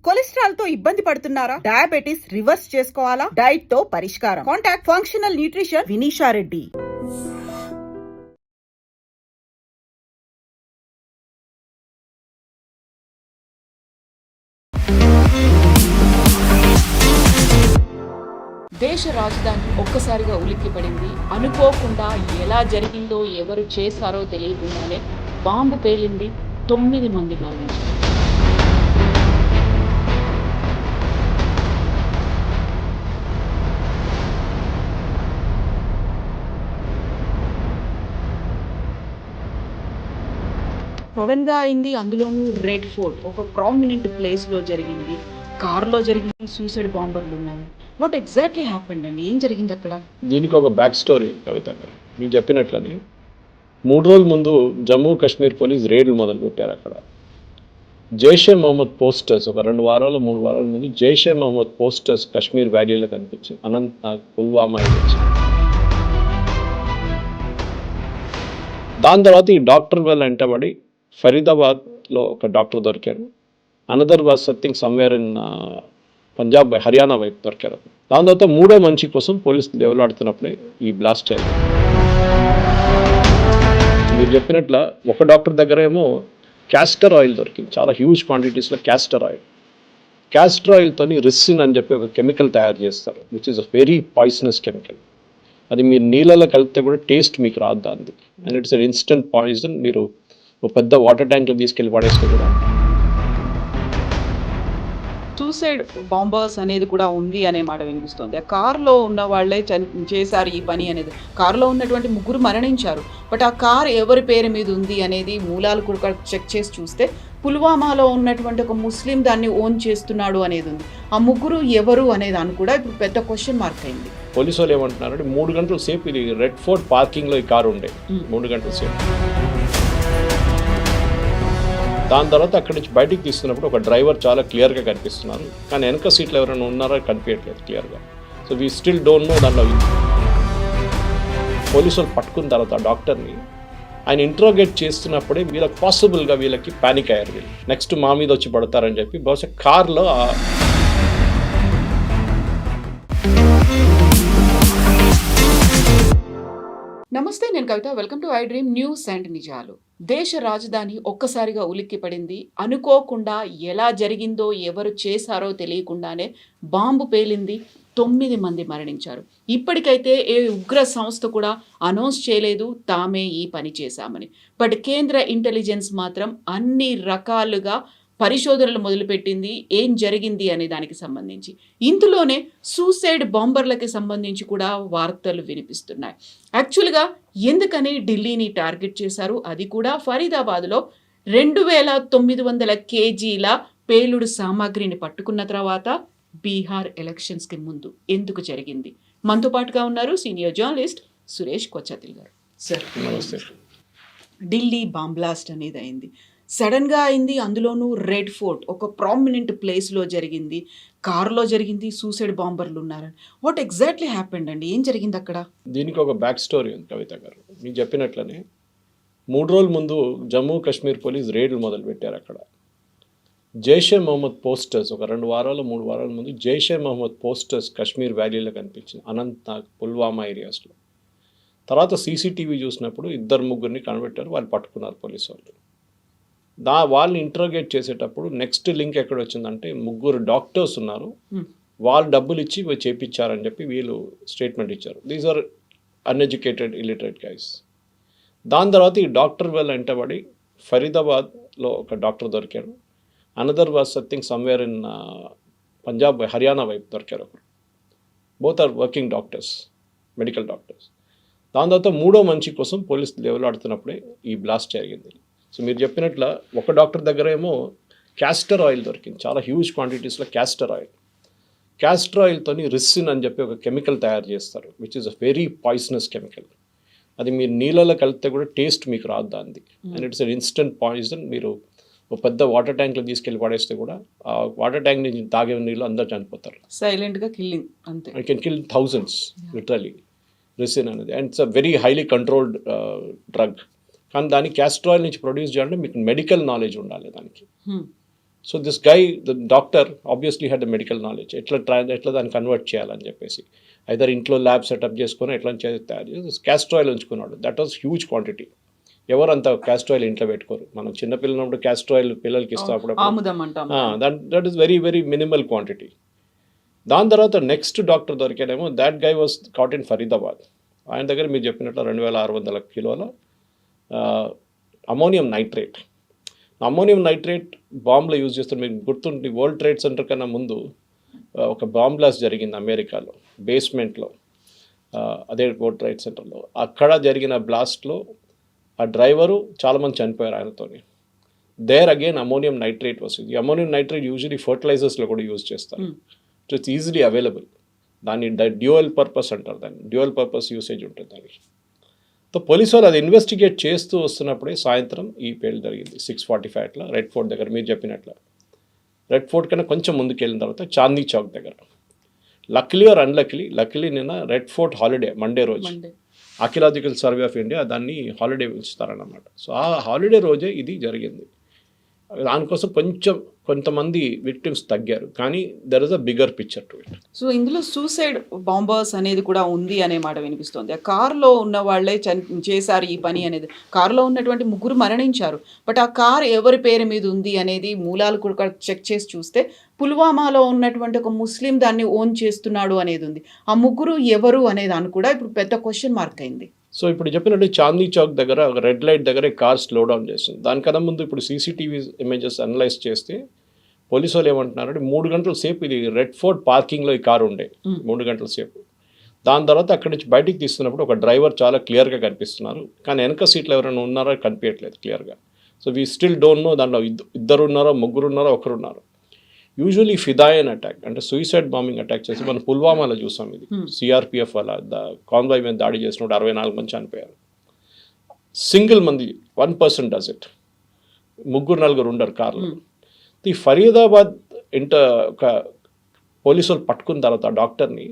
Cholesterol తో ఇబ్బంది పడుతున్నారా? డయాబెటిస్ రివర్స్ చేసుకోవాలా? డైట్ తో పరిష్కారం. Contact functional nutrition Vinisha Reddy. దేశ రాజధాని ఒక్కసారిగా ఉలిక్కిపడింది. అనుకోకుండా ఎలా జరిగిందో ఎవరు చేశారో తెలియకుండానే బాంబు పేలింది. 9 మంది మరణించారు. సడన్గా అయింది. అందులోనూ రెడ్ ఫోర్ట్ ఒక ప్రామినెంట్ ప్లేస్లో జరిగింది. కార్లో జరిగింది. సూసైడ్ బాంబర్లు ఉన్నాయి. వాట్ ఎగ్జాక్ట్లీ హ్యాపెండ్ అండి? ఏం జరిగింది అక్కడ? దీనికి ఒక బ్యాక్ స్టోరీ కవిత గారు. మీకు చెప్పినట్లని 3 రోజుల ముందు జమ్మూ కాశ్మీర్ పోలీస్ రేడ్లు మొదలుపెట్టారు. అక్కడ జైషే మహమ్మద్ పోస్టర్స్ ఒక 2 వారాలు 3 వారాల ముందు జైషే మహమ్మద్ పోస్టర్స్ కాశ్మీర్ వ్యాలీలో కనిపించింది. అనంతనాగ్, పుల్వామా ఏరియా. దాని తర్వాత ఈ డాక్టర్ వల్ల వెంటబడి ఫరీదాబాద్లో ఒక డాక్టర్ దొరికాడు. Another was something somewhere in Punjab Haryana వైపు దొరికారు. దాని తర్వాత 3వ మనిషి కోసం పోలీసులు దేవులాడుతున్నప్పుడే ఈ బ్లాస్ట్ అయింది. మీరు చెప్పినట్ల ఒక డాక్టర్ దగ్గర ఏమో క్యాస్టర్ ఆయిల్ దొరికింది, చాలా హ్యూజ్ క్వాంటిటీస్లో క్యాస్టర్ ఆయిల్. క్యాస్టర్ ఆయిల్తోని రిసిన్ అని చెప్పి ఒక కెమికల్ తయారు చేస్తారు, which is a very poisonous chemical. అది మీరు నీళ్ళలో కలిపితే కూడా టేస్ట్ మీకు రాదు దాన్ని. And it's an instant poison. మీరు ఒక పెద్ద వాటర్ ట్యాంక్లో తీసుకెళ్ళి పడేస్తే కూడా. సూసైడ్ బాంబర్స్ అనేది కూడా ఉంది అనే మాట వినిపిస్తుంది. కార్లో ఉన్న వాళ్ళే చేశారు ఈ పని అనేది. కార్లో ఉన్నటువంటి 3 మరణించారు. బట్ ఆ కార్ ఎవరి పేరు మీద ఉంది అనేది మూలాలు కూడా చెక్ చేసి చూస్తే పుల్వామాలో ఉన్నటువంటి ఒక ముస్లిం దాన్ని ఓన్ చేస్తున్నాడు అనేది ఉంది. ఆ 3 ఎవరు అనే దాన్ని కూడా ఇప్పుడు పెద్ద క్వశ్చన్ మార్క్ అయింది. పోలీసు వాళ్ళు ఏమంటున్నారంటే 3 గంటల సేపు ఇది రెడ్ ఫోర్ట్ పార్కింగ్లో ఈ కారు ఉండే 3 గంటల సేపు. దాని తర్వాత అక్కడి నుంచి బయటికి తీస్తున్నప్పుడు ఒక డ్రైవర్ చాలా క్లియర్గా కనిపిస్తున్నారు, కానీ వెనక సీట్లు ఎవరైనా ఉన్నారో కనిపించట్లేదు క్లియర్గా. So we still don't know. దాంట్లో పోలీసు వాళ్ళు పట్టుకున్న తర్వాత ఆ డాక్టర్ని ఆయన ఇంట్రోగేట్ చేస్తున్నప్పుడే వీళ్ళకి పాసిబుల్గా వీళ్ళకి ప్యానిక్ అయ్యారు. వీళ్ళు నెక్స్ట్ మా మీద వచ్చి పడతారని చెప్పి బహుశా కార్లో నమస్తే, నేను Kavitha. Welcome to I dream news and నిజాలు. దేశ రాజధాని ఒక్కసారిగా ఉలిక్కిపడింది. అనుకోకుండా ఎలా జరిగిందో ఎవరు చేశారో తెలియకుండానే బాంబు పేలింది. 9 మంది మరణించారు. ఇప్పటికైతే ఏ ఉగ్ర సంస్థ కూడా అనౌన్స్ చేయలేదు తామే ఈ పని చేశామని. బట్ కేంద్ర ఇంటెలిజెన్స్ మాత్రం అన్ని రకాలుగా పరిశోధనలు మొదలుపెట్టింది ఏం జరిగింది అనే దానికి సంబంధించి. ఇందులోనే సూసైడ్ బాంబర్లకి సంబంధించి కూడా వార్తలు వినిపిస్తున్నాయి. యాక్చువల్గా ఎందుకని ఢిల్లీని టార్గెట్ చేశారు, అది కూడా ఫరీదాబాద్లో 2900 కేజీల పేలుడు సామాగ్రిని పట్టుకున్న తర్వాత బీహార్ ఎలక్షన్స్కి ముందు ఎందుకు జరిగింది? మనతో పాటుగా ఉన్నారు సీనియర్ జర్నలిస్ట్ సురేష్ కొచ్చతిల్ గారు. సార్ నమస్తే. ఢిల్లీ బాంబ్ బ్లాస్ట్ అనేది అయింది. సడన్గా అయింది. అందులోనూ రెడ్ ఫోర్ట్ ఒక ప్రామినెంట్ ప్లేస్లో జరిగింది. కార్లో జరిగింది. సూసైడ్ బాంబర్లు ఉన్నారని. వాట్ ఎగ్జాక్ట్లీ హ్యాపెండ్ అండి? ఏం జరిగింది అక్కడ? దీనికి ఒక బ్యాక్ స్టోరీ ఉంది కవిత గారు. మీకు చెప్పినట్లనే 3 రోజుల ముందు జమ్మూ కాశ్మీర్ పోలీస్ రేడ్లు మొదలుపెట్టారు. అక్కడ జైషే మహమ్మద్ పోస్టర్స్ ఒక 2 వారాలు 3 వారాల ముందు జైషే మహమ్మద్ పోస్టర్స్ కాశ్మీర్ వ్యాలీలో కనిపించింది. అనంతనాగ్, పుల్వామా ఏరియాస్లో. తర్వాత సీసీటీవీ చూసినప్పుడు 2-3 కనిపెట్టారు. వాళ్ళు పట్టుకున్నారు పోలీసు వాళ్ళు. వాళ్ళని ఇంట్రోగేట్ చేసేటప్పుడు నెక్స్ట్ లింక్ ఎక్కడ వచ్చిందంటే 3 డాక్టర్స్ ఉన్నారు, వాళ్ళు డబ్బులు ఇచ్చి చేపించారని చెప్పి వీళ్ళు స్టేట్మెంట్ ఇచ్చారు. These are uneducated illiterate guys. దాని తర్వాత ఈ డాక్టర్ వల్ల వెంటబడి ఫరీదాబాద్లో ఒక డాక్టర్ దొరికాడు. Another was something somewhere in Punjab Haryana వైపు దొరికారు. Both are working doctors, medical doctors. దాని తర్వాత 3వ మనిషి కోసం పోలీసులు దేవులాడుతున్నప్పుడే ఈ బ్లాస్ట్ జరిగింది. సో మీరు చెప్పినట్ల ఒక డాక్టర్ దగ్గర ఏమో క్యాస్టర్ ఆయిల్ దొరికింది, చాలా హ్యూజ్ క్వాంటిటీస్లో క్యాస్టర్ ఆయిల్. క్యాస్టర్ ఆయిల్తోని రిసిన్ అని చెప్పి ఒక కెమికల్ తయారు చేస్తారు, which is a very poisonous chemical. అది మీరు నీళ్ళలో కలిపితే కూడా టేస్ట్ మీకు రాదు దాన్ని. And it's an instant poison. మీరు ఒక పెద్ద వాటర్ ట్యాంక్లో తీసుకెళ్ళి పడేస్తే కూడా ఆ వాటర్ ట్యాంక్ నుంచి తాగే నీళ్ళు అందరూ చనిపోతారు. సైలెంట్గా కిల్లింగ్ అంతే. I can kill thousands literally ricin అనేది. And it's a very highly controlled drug. కానీ దాన్ని క్యాస్టర్ ఆయిల్ నుంచి ప్రొడ్యూస్ చేయాలంటే మీకు మెడికల్ నాలెడ్జ్ ఉండాలి దానికి. So this guy the doctor obviously had the medical knowledge ఎట్లా దాన్ని కన్వర్ట్ చేయాలని చెప్పేసి ఐదర్ ఇంట్లో ల్యాబ్ సెటప్ చేసుకొని ఎట్లా తయారు చేసి క్యాస్టర్ ఆయిల్ ఉంచుకున్నాడు. That was huge quantity. ఎవరు అంత క్యాస్టర్ ఆయిల్ ఇంట్లో పెట్టుకోరు. మనం చిన్నపిల్లనప్పుడు క్యాస్టర్ ఆయిల్ పిల్లలకి ఇస్తాం అప్పుడు. That is very very minimal quantity. దాని తర్వాత నెక్స్ట్ డాక్టర్ దొరికాడేమో that guy was caught in Faridabad. ఆయన దగ్గర మీరు చెప్పినట్లు 2600 కిలోల అమోనియం నైట్రేట్. అమోనియం నైట్రేట్ బాంబ్లో యూజ్ చేస్తారు. మీకు గుర్తుంటుంది, వరల్డ్ ట్రేడ్ సెంటర్ కన్నా ముందు ఒక బాంబ్ బ్లాస్ట్ జరిగింది అమెరికాలో బేస్మెంట్లో, అదే వరల్డ్ ట్రేడ్ సెంటర్లో. అక్కడ జరిగిన బ్లాస్ట్లో ఆ డ్రైవరు చాలామంది చనిపోయారు ఆయనతోని. దేర్ అగైన్ అమోనియం నైట్రేట్ వస్తుంది. ఈ అమోనియం నైట్రేట్ యూజువలీ ఫర్టిలైజర్స్లో కూడా యూజ్ చేస్తారు. It's easily available. దాన్ని డ్యూయల్ పర్పస్ అంటారు, దాన్ని డ్యూయల్ పర్పస్ యూసేజ్ ఉంటుంది దానికి. సో పోలీసు వాళ్ళు అది ఇన్వెస్టిగేట్ చేస్తూ వస్తున్నప్పుడే సాయంత్రం ఈ పేలు జరిగింది 6:45 అట్లా రెడ్ ఫోర్ట్ దగ్గర. మీరు చెప్పినట్లు రెడ్ ఫోర్ట్ కన్నా కొంచెం ముందుకు వెళ్ళిన తర్వాత చాందీ చౌక్ దగ్గర. లక్లీ ఆర్ లక్లీ నిన్న రెడ్ ఫోర్ట్ హాలిడే, మండే రోజు ఆర్కియలాజికల్ సర్వే ఆఫ్ ఇండియా దాన్ని హాలిడే ఇస్తారన్నమాట. సో ఆ హాలిడే రోజే ఇది జరిగింది. దానికోసం కొంతమంది విక్టిమ్స్ తగ్గారు, కానీ there is a bigger picture to it. So ఇందులో సూసైడ్ బాంబర్స్ అనేది కూడా ఉంది అనే మాట వినిపిస్తుంది. ఆ కారులో ఉన్న వాళ్ళే చేశారు ఈ పని అనేది. కారులో ఉన్నటువంటి 3 మరణించారు. బట్ ఆ కార్ ఎవరి పేరు మీద ఉంది అనేది మూలాలు కూడా చెక్ చేసి చూస్తే పుల్వామాలో ఉన్నటువంటి ఒక ముస్లిం దాన్ని ఓన్ చేస్తున్నాడు అనేది ఉంది. ఆ 3 ఎవరు అనే దాన్ని కూడా ఇప్పుడు పెద్ద క్వశ్చన్ మార్క్ అయింది. సో ఇప్పుడు చెప్పినట్టు చాందీ చౌక్ దగ్గర ఒక రెడ్ లైట్ దగ్గర కార్ స్లో డౌన్ చేస్తుంది. దానికన్నా ముందు ఇప్పుడు సీసీటీవీ ఇమేజెస్ అనలైజ్ చేస్తే పోలీసు వాళ్ళు ఏమంటున్నారంటే 3 గంటల సేపు ఇది రెడ్ ఫోర్ట్ పార్కింగ్లో ఈ కారు ఉండే 3 గంటల సేపు. దాని తర్వాత అక్కడి నుంచి బయటికి తీస్తున్నప్పుడు ఒక డ్రైవర్ చాలా క్లియర్గా కనిపిస్తున్నారు, కానీ వెనక సీట్లు ఎవరైనా ఉన్నారో కనిపించట్లేదు క్లియర్గా. So we still don't know దాంట్లో 2 ఉన్నారో 3 ఉన్నారో 1 ఉన్నారు. యూజువలీ ఫిదాయన్ అటాక్ అంటే సూసైడ్ బాంబింగ్ అటాక్ చేసి మనం పుల్వామాలో చూసాం. ఇది సిఆర్పిఎఫ్ వల్ల కాన్వాయ్ మీద దాడి చేసినప్పుడు 64 మంది చనిపోయారు. సింగిల్ మంది 1% డస్ ఇట్. 3-4 ఉండరు కార్లు. ఈ ఫరీదాబాద్ ఒక పోలీసు వాళ్ళు పట్టుకున్న తర్వాత డాక్టర్ని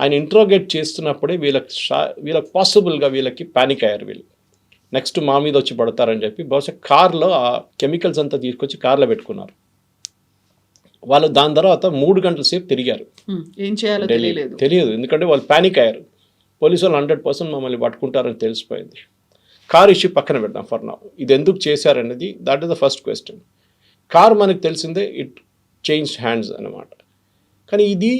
ఆయన ఇంట్రోగేట్ చేస్తున్నప్పుడే వీళ్ళకి పాసిబుల్గా వీళ్ళకి ప్యానిక్ అయ్యారు. వీళ్ళు నెక్స్ట్ మా మీద వచ్చి పడతారని చెప్పి బహుశా కార్లో ఆ కెమికల్స్ అంతా తీసుకొచ్చి కార్లో పెట్టుకున్నారు. వాళ్ళు దాని తర్వాత 3 గంటల సేపు తిరిగారు. ఏం చేయాలో తెలియదు, ఎందుకంటే వాళ్ళు ప్యానిక్ అయ్యారు. పోలీసు వాళ్ళు 100% మమ్మల్ని పట్టుకుంటారని తెలిసిపోయింది. కార్ ఇష్యూ పక్కన పెడతాం ఫర్ నౌ. ఇది ఎందుకు చేశారనేది that is the first question. Car మనకు తెలిసిందే ఇట్ చేంజ్ హ్యాండ్స్ అన్నమాట. కానీ ఇది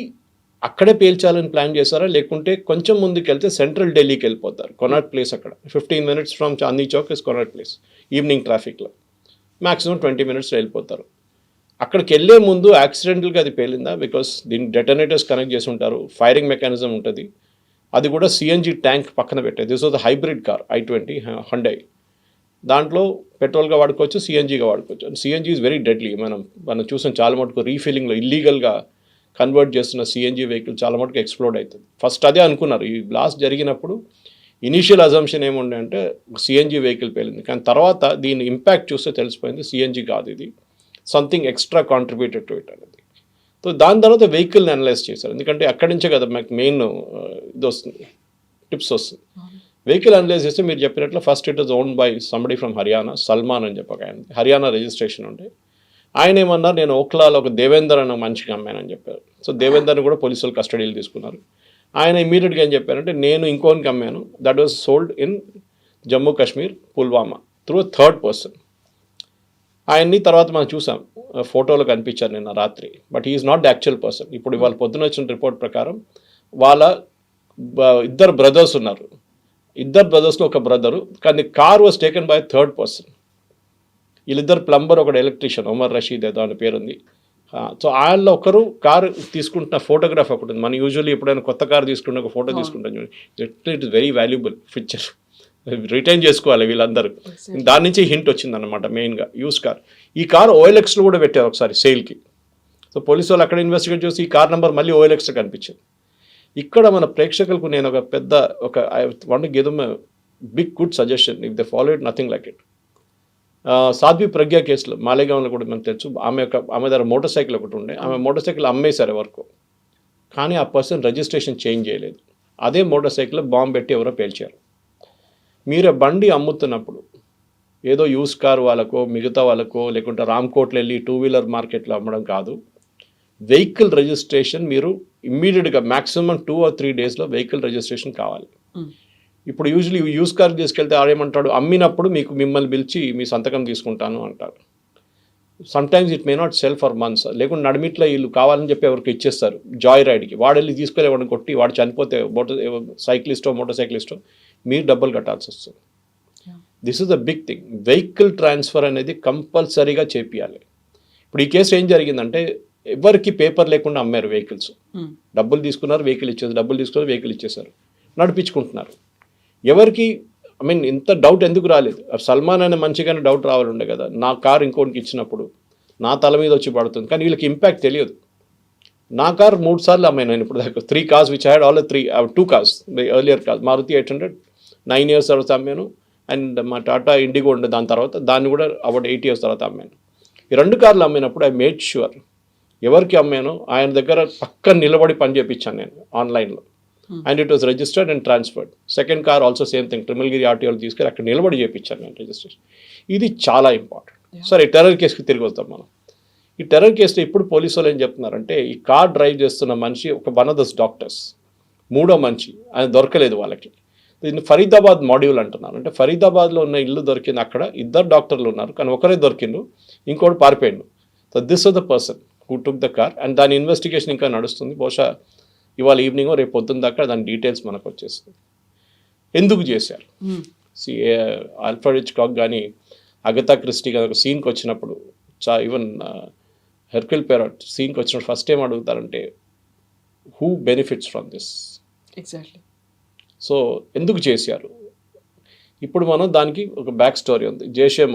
అక్కడే పేల్చాలని ప్లాన్ చేశారా, లేకుంటే కొంచెం ముందుకు వెళ్తే సెంట్రల్ ఢిల్లీకి వెళ్ళిపోతారు. కొనాట్ ప్లేస్ అక్కడ 15 minutes from Chandni Chowk is Connaught Place. Evening ట్రాఫిక్లో మ్యాక్సిమం 20 minutesలో వెళ్ళిపోతారు. అక్కడికి వెళ్ళే ముందు యాక్సిడెంటల్గా అది పేలిందా, బికాస్ దీన్ని డెటనేటర్స్ కనెక్ట్ చేసి ఉంటారు, ఫైరింగ్ మెకానిజం ఉంటుంది. అది కూడా సిఎన్జి ట్యాంక్ పక్కన పెట్టేది. This was the hybrid car i20 హండై. దాంట్లో పెట్రోల్గా వాడుకోవచ్చు, సిఎన్జిగా వాడుకోవచ్చు. And CNG is very deadly. మనం చూసాం చాలా మటుకు రీఫిల్లింగ్లో ఇల్లీగల్గా కన్వర్ట్ చేస్తున్న సిఎన్జి వెహికల్ చాలా మటుకు ఎక్స్ప్లోడ్ అవుతుంది. ఫస్ట్ అదే అనుకున్నారు. ఈ బ్లాస్ట్ జరిగినప్పుడు ఇనీషియల్ అజంప్షన్ ఏముండే అంటే సిఎన్జి వెహికల్ పేలింది, కానీ తర్వాత దీని ఇంపాక్ట్ చూస్తే తెలిసిపోయింది సిఎన్జి కాదు, ఇది something extra contributed to it అనేది. సో దాని తర్వాత వెహికల్ని అనలైజ్ చేశారు, ఎందుకంటే అక్కడి నుంచే కదా మాకు మెయిన్ ఇది వస్తుంది, టిప్స్ వస్తుంది. వెహికల్ అనలైజ్ చేస్తే మీరు చెప్పినట్లు first it is owned by somebody from Haryana, Salman అని చెప్పక ఆయన హర్యానా రిజిస్ట్రేషన్ ఉండే. ఆయన ఏమన్నారు, నేను ఓక్లాలో ఒక దేవేందర్ అన్న మంచిగా అమ్మానని చెప్పారు. సో దేవేందర్ని కూడా పోలీసులు కస్టడీలు తీసుకున్నారు. ఆయన ఇమీడియట్గా ఏం చెప్పారంటే నేను ఇంకోనికి అమ్మాను, that was sold in Jammu Kashmir Pulwama through third person. ఆయన్ని తర్వాత మనం చూసాం, ఫోటోలో కనిపించారు నిన్న రాత్రి, but he is not the actual person. ఇప్పుడు ఇవాళ పొద్దున వచ్చిన రిపోర్ట్ ప్రకారం వాళ్ళ 2 బ్రదర్స్ ఉన్నారు. 2 బ్రదర్స్లో ఒక బ్రదరు, కానీ car was taken by third person. వీళ్ళిద్దరు ప్లంబర్, ఒకడు ఎలక్ట్రీషియన్, ఉమర్ రషీద్ ఏదో అని పేరుంది. సో వాళ్ళ ఒకరు కారు తీసుకుంటున్న ఫోటోగ్రాఫ్ ఒకటి ఉంది. మనం యూజువల్లీ ఎప్పుడైనా కొత్త కారు తీసుకుంటే ఒక ఫోటో తీసుకుంటాం చూడండి, it is very valuable picture, retain చేసుకోవాలి వీళ్ళందరూ. దాని నుంచి హింట్ వచ్చిందన్నమాట మెయిన్గా యూస్ కార్. ఈ కారు OLXలో కూడా పెట్టారు ఒకసారి సేల్కి. సో పోలీసు వాళ్ళు అక్కడ ఇన్వెస్టిగేట్ చేసి ఈ కార్ నెంబర్ మళ్ళీ OLXలో కనిపించింది. ఇక్కడ మన ప్రేక్షకులకు నేను ఒక I want to give them a big good suggestion, if they follow it nothing like it. Sadhvi Pragya కేసులో మాలేగాంలో కూడా మనకు తెలుసు, ఆమె దగ్గర మోటార్ సైకిల్ ఒకటి ఉండే, ఆమె మోటార్ సైకిల్ అమ్మేశారు ఎవరికో, కానీ ఆ పర్సన్ రిజిస్ట్రేషన్ చేంజ్ చేయలేదు. అదే మోటార్ సైకిల్లో బాంబు పెట్టి ఎవరో పేల్చారు. మీరు బండి అమ్ముతున్నప్పుడు ఏదో యూస్ కార్ వాళ్ళకో మిగతా వాళ్ళకో లేకుంటే రామ్కోట్లో వెళ్ళి 2-వీలర్ మార్కెట్లో అమ్మడం కాదు. వెహికల్ రిజిస్ట్రేషన్ మీరు ఇమ్మీడియట్గా మ్యాక్సిమం 2 or 3 డేస్లో వెహికల్ రిజిస్ట్రేషన్ కావాలి. ఇప్పుడు యూజువలీ యూస్ కార్ తీసుకెళ్తే ఆడేమంటాడు, అమ్మినప్పుడు మిమ్మల్ని పిలిచి మీ సంతకం తీసుకుంటాను అంటారు. Sometimes it may not cell for months, లేకుంటే నడిమిట్లో వీళ్ళు కావాలని చెప్పి ఎవరికి ఇచ్చేస్తారు జాయ్ రైడ్కి. వాడు వెళ్ళి తీసుకెళ్ళి వాడిని కొట్టి వాడు చనిపోతే మోటార్ సైక్లిస్టో మీరు డబ్బులు కట్టాల్సి వస్తుంది. This is the big thing. Vehicle transfer అనేది కంపల్సరీగా చేపియాలి. ఇప్పుడు ఈ కేసు ఏం జరిగిందంటే ఎవరికి పేపర్ లేకుండా అమ్మారు వెహికల్స్. డబ్బులు తీసుకున్నారు, వెహికల్ ఇచ్చేసారు, డబ్బులు తీసుకున్నారు, వెహికల్ ఇచ్చేసారు, నడిపించుకుంటున్నారు. ఎవరికి ఇంత డౌట్ ఎందుకు రాలేదు? సల్మాన్ అనే మంచిగానే డౌట్ రావాలి ఉండే కదా, నా కారు ఇంకోటికి ఇచ్చినప్పుడు నా తల మీద వచ్చి పడుతుంది. కానీ వీళ్ళకి ఇంపాక్ట్ తెలియదు. నా కార్ 3 సార్లు అమ్మాను నేను ఇప్పుడు దాకా. 3 cars which had all 2 cars earlier cars. Maruti 800 9 years తర్వాత అమ్మాను. అండ్ మా టాటా ఇండిగో ఉండే దాని తర్వాత, దాన్ని కూడా అబౌట్ 8 years తర్వాత అమ్మాను. ఈ 2 కార్లు అమ్మినప్పుడు ఐ మేడ్ ష్యూర్ ఎవరికి అమ్మాను ఆయన దగ్గర పక్కన నిలబడి పని చేయించాను నేను ఆన్లైన్లో. And it was registered and transferred. Second car also same thing, Trimulgherry ఆర్టీఓలు తీసుకెళ్ళి అక్కడ నిలబడి చేయించాను నేను రిజిస్ట్రేషన్. ఇది చాలా ఇంపార్టెంట్. సరే, ఈ టెర్రర్ కేసుకి తిరిగి వస్తాం మనం. ఈ టెర్రర్ కేసులో ఇప్పుడు పోలీసు వాళ్ళు ఏం చెప్తున్నారంటే, ఈ కార్ డ్రైవ్ చేస్తున్న మనిషి ఒక వన్ ఆఫ్ ద డాక్టర్స్, 3వ మనిషి, ఆయన దొరకలేదు వాళ్ళకి. దీన్ని ఫరీదాబాద్ మాడ్యూల్ అంటున్నారు. అంటే ఫరీదాబాద్లో ఉన్న ఇల్లు దొరికింది, అక్కడ 2 డాక్టర్లు ఉన్నారు, కానీ ఒకరే దొరికిండు, ఇంకోటి పారిపోయిండు. So this was the person who took the car. And దాని ఇన్వెస్టిగేషన్ ఇంకా నడుస్తుంది. బహుశా ఇవాళ ఈవినింగ్ రేపు పొద్దున్న దాకా దాని డీటెయిల్స్ మనకు వచ్చేస్తుంది. ఎందుకు చేశారు? ఆల్ఫ్రెడ్ హిచ్కాక్ కానీ అగతా క్రిస్టీ కానీ ఒక సీన్కి వచ్చినప్పుడు, ఈవెన్ హెర్క్యుల్ పెరాట్ సీన్కి వచ్చినప్పుడు ఫస్ట్ ఏం అడుగుతారంటే, who benefits from this? Exactly. So ఎందుకు చేశారు? ఇప్పుడు మనం దానికి ఒక బ్యాక్ స్టోరీ ఉంది. జైషే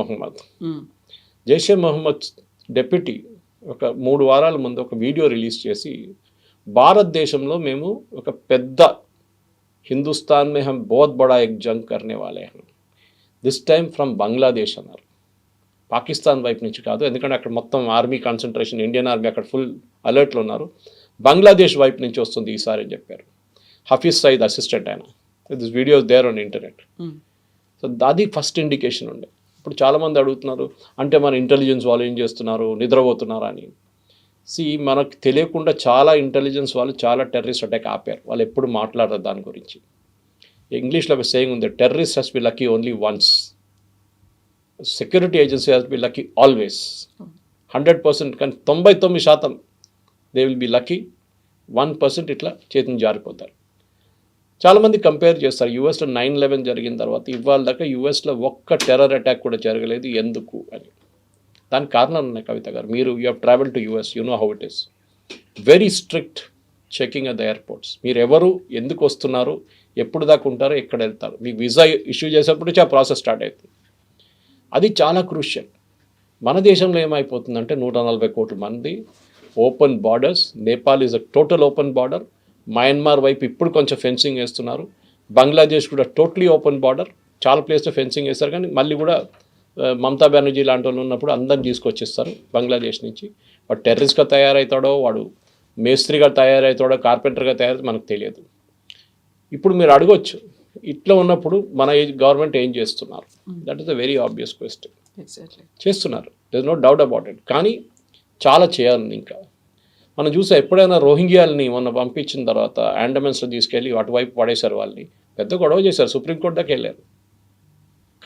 మహమ్మద్ డెప్యూటీ ఒక 3 వారాల ముందు ఒక వీడియో రిలీజ్ చేసి, భారతదేశంలో మేము ఒక పెద్ద హిందుస్థాన్ మే హమ్ బహుత్ బడా ఎక్ జంగ్ కర్నే వాలే హం, దిస్ టైమ్ ఫ్రమ్ బంగ్లాదేశ్ అన్నారు. పాకిస్తాన్ వైపు నుంచి కాదు, ఎందుకంటే అక్కడ మొత్తం ఆర్మీ కాన్సన్ట్రేషన్, ఇండియన్ ఆర్మీ అక్కడ ఫుల్ అలర్ట్లో ఉన్నారు. బంగ్లాదేశ్ వైపు నుంచి వస్తుంది ఈసారి అని చెప్పారు. హఫీజ్ సయీద్ అసిస్టెంట్ ఆయన. This videos there on internet. So అది ఫస్ట్ ఇండికేషన్ ఉండే. ఇప్పుడు చాలామంది అడుగుతున్నారు, అంటే మన ఇంటెలిజెన్స్ వాళ్ళు ఏం చేస్తున్నారు, నిద్రపోతున్నారా అని. మనకు తెలియకుండా చాలా ఇంటెలిజెన్స్ వాళ్ళు చాలా టెర్రరిస్ట్ అటాక్ ఆపారు. వాళ్ళు ఎప్పుడు మాట్లాడరు దాని గురించి. ఇంగ్లీష్లో ఒక సేయింగ్ ఉంది, terrorist has B lucky only once, security agency has B lucky always. 100%, కానీ 99% దే విల్ బి లక్కీ. 1% ఇట్లా చేతిని జారిపోతారు. చాలామంది కంపేర్ చేస్తారు, యూఎస్లో 9/11 జరిగిన తర్వాత ఇవాళ దాకా యూఎస్లో ఒక్క టెర్రర్ అటాక్ కూడా జరగలేదు, ఎందుకు అని. దానికి కారణాలు ఉన్నాయి కవిత గారు. మీరు you have travel to US, you know how it is. Very strict checking at the airports. మీరు ఎవరు, ఎందుకు వస్తున్నారు, ఎప్పుడు దాకా ఉంటారో, ఎక్కడ వెళ్తారు, మీకు వీసా ఇష్యూ చేసేప్పటి నుంచి ఆ ప్రాసెస్ స్టార్ట్ అవుతుంది. అది చాలా క్రూషియల్. మన దేశంలో ఏమైపోతుందంటే 140 కోట్ల మంది, open borders. Nepal is a total open border. Myanmar వైపు ఇప్పుడు కొంచెం ఫెన్సింగ్ వేస్తున్నారు. బంగ్లాదేశ్ కూడా టోటలీ ఓపెన్ బార్డర్. చాలా ప్లేస్లో ఫెన్సింగ్ వేస్తారు, కానీ మళ్ళీ కూడా మమతా బెనర్జీ లాంటి వాళ్ళు ఉన్నప్పుడు అందరిని తీసుకొచ్చేస్తారు బంగ్లాదేశ్ నుంచి. వాడు టెర్రరిస్ట్గా తయారవుతాడో, వాడు మేస్త్రిగా తయారవుతాడో, కార్పెంటర్గా తయారైతే మనకు తెలియదు. ఇప్పుడు మీరు అడగొచ్చు, ఇట్లా ఉన్నప్పుడు మన గవర్నమెంట్ ఏం చేస్తున్నారు? That is a very obvious question. చేస్తున్నారు, there is no doubt about it. కానీ చాలా చేయాలి ఇంకా. మనం చూసా, ఎప్పుడైనా రోహింగ్యాలని మొన్న పంపించిన తర్వాత అండమాన్స్లో తీసుకెళ్ళి అటువైపు పడేశారు. వాళ్ళని పెద్ద గొడవ చేశారు, సుప్రీంకోర్టు దాకా వెళ్ళారు.